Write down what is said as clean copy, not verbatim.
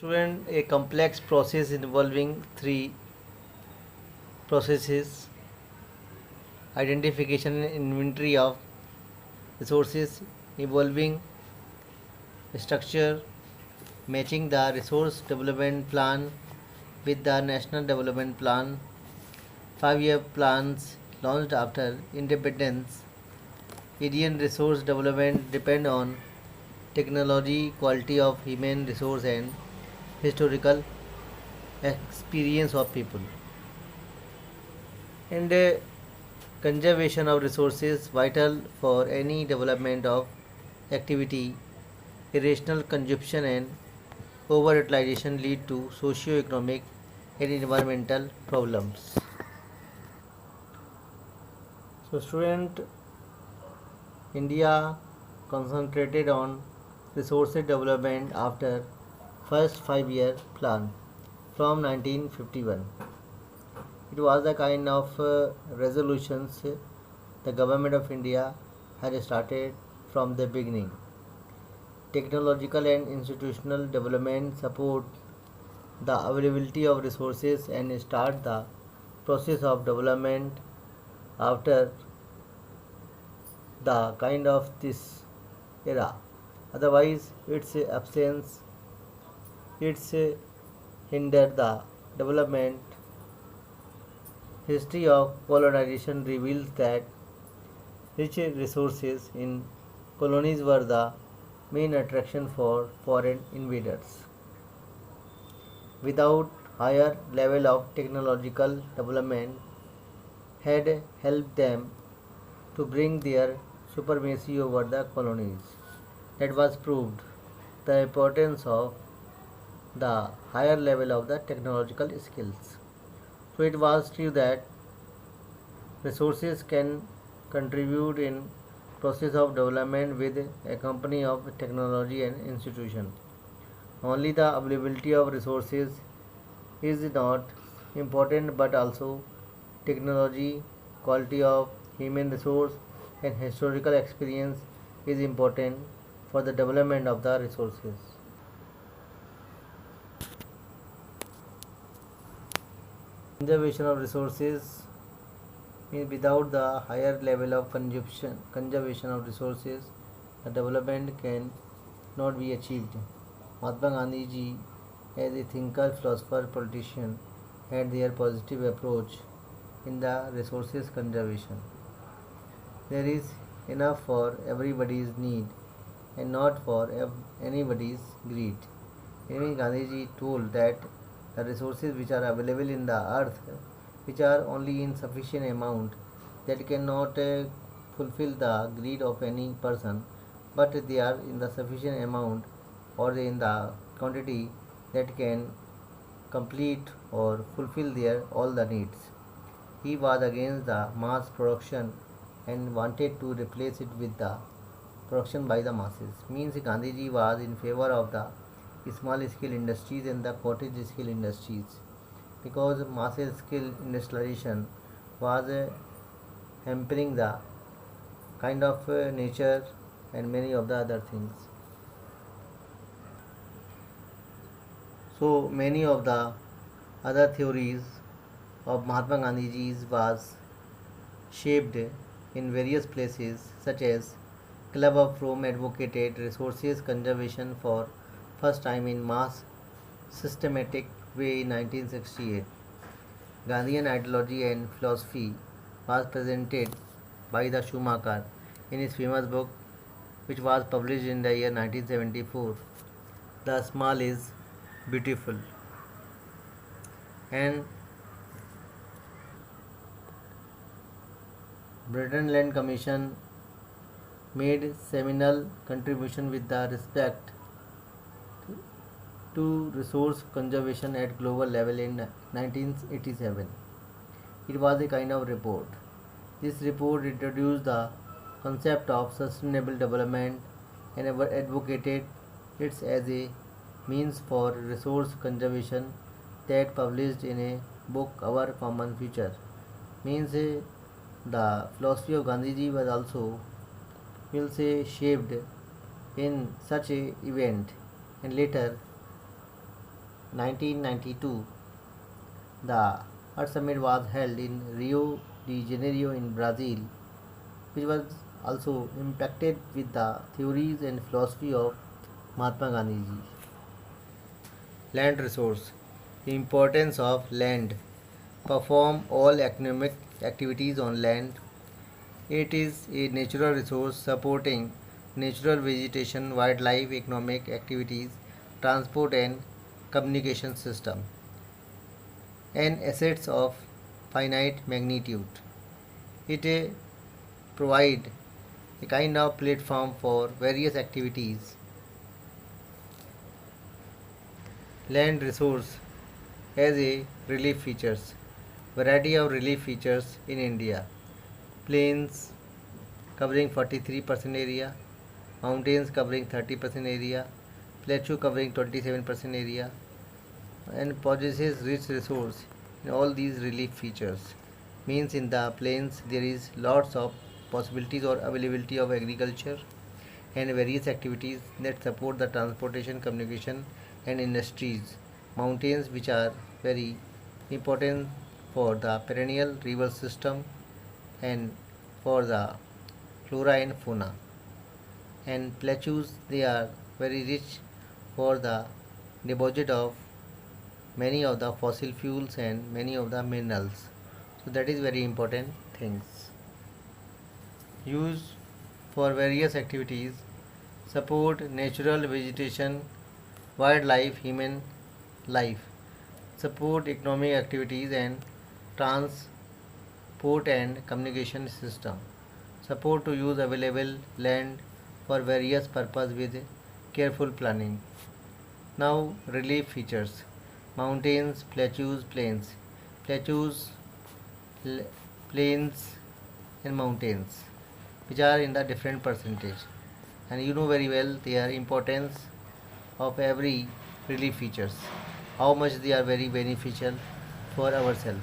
Student, a complex process involving three processes: identification and inventory of resources, evolving structure, matching the resource development plan with the national development plan, 5-year plans launched after independence. Indian resource development depend on technology, quality of human resource and historical experience of people. And conservation of resources vital for any development of activity. Irrational consumption and overutilization lead to socio-economic and environmental problems. So student, India concentrated on resources development after first 5-year plan from 1951. It was the kind of resolutions the government of India had started from the beginning. Technological and institutional development support the availability of resources and start the process of development after the kind of this era. Otherwise, its absence it's hinder the development. History of colonization reveals that rich resources in colonies were the main attraction for foreign invaders. Without higher level of technological development had helped them to bring their supremacy over the colonies. That was proved the importance of the higher level of the technological skills. So it was true that resources can contribute in process of development with a company of technology and institution. Only the availability of resources is not important, but also technology, quality of human resource and historical experience is important for the development of the resources. Conservation of resources means without the higher level of conservation of resources, the development can not be achieved. Mahatma Gandhi ji, as a thinker, philosopher, politician, had their positive approach in the resources conservation. There is enough for everybody's need and not for anybody's greed. Even Gandhiji told that the resources which are available in the earth, which are only in sufficient amount, that cannot fulfill the greed of any person, but they are in the sufficient amount or in the quantity that can complete or fulfill their all the needs. He was against the mass production and wanted to replace it with the production by the masses. Means Gandhiji was in favor of the small scale industries and the cottage scale industries, because mass scale industrialization was hampering the kind of nature and many of the other things. So many of the other theories of Mahatma Gandhiji's was shaped in various places, such as Club of Rome advocated resources conservation for first time in mass systematic way in 1968. Gandhian ideology and philosophy was presented by the Schumacher in his famous book, which was published in the year 1974. The small is beautiful. And Britain Land Commission made seminal contribution with the respect to resource conservation at global level in 1987. It was a kind of report. This report introduced the concept of sustainable development and advocated it as a means for resource conservation, that published in a book Our Common Future. Means the philosophy of Gandhiji was also, will say, shaped in such a event, and later 1992, the Earth Summit was held in Rio de Janeiro in Brazil, which was also impacted with the theories and philosophy of Mahatma Gandhi ji. Land resource. The importance of land. Perform all economic activities on land. It is a natural resource supporting natural vegetation, wildlife, economic activities, transport and communication system, and assets of finite magnitude. It provide a kind of platform for various activities. Land resource as a relief features. Variety of relief features in India. Plains covering 43% area, mountains covering 30% area, plateau covering 27% area, and possesses rich resource in all these relief features. Means in the plains there is lots of possibilities or availability of agriculture and various activities that support the transportation, communication and industries. Mountains which are very important for the perennial river system and for the flora and fauna. And plateaus, they are very rich for the deposit of many of the fossil fuels and many of the minerals. So that is very important things. Use for various activities, support natural vegetation, wildlife, human life, support economic activities and transport and communication system, support to use available land for various purpose with careful planning. Now relief features. Mountains, plateaus, plains. Plateaus, plains and mountains, which are in the different percentage, and you know very well their importance of every relief features, how much they are very beneficial for ourselves.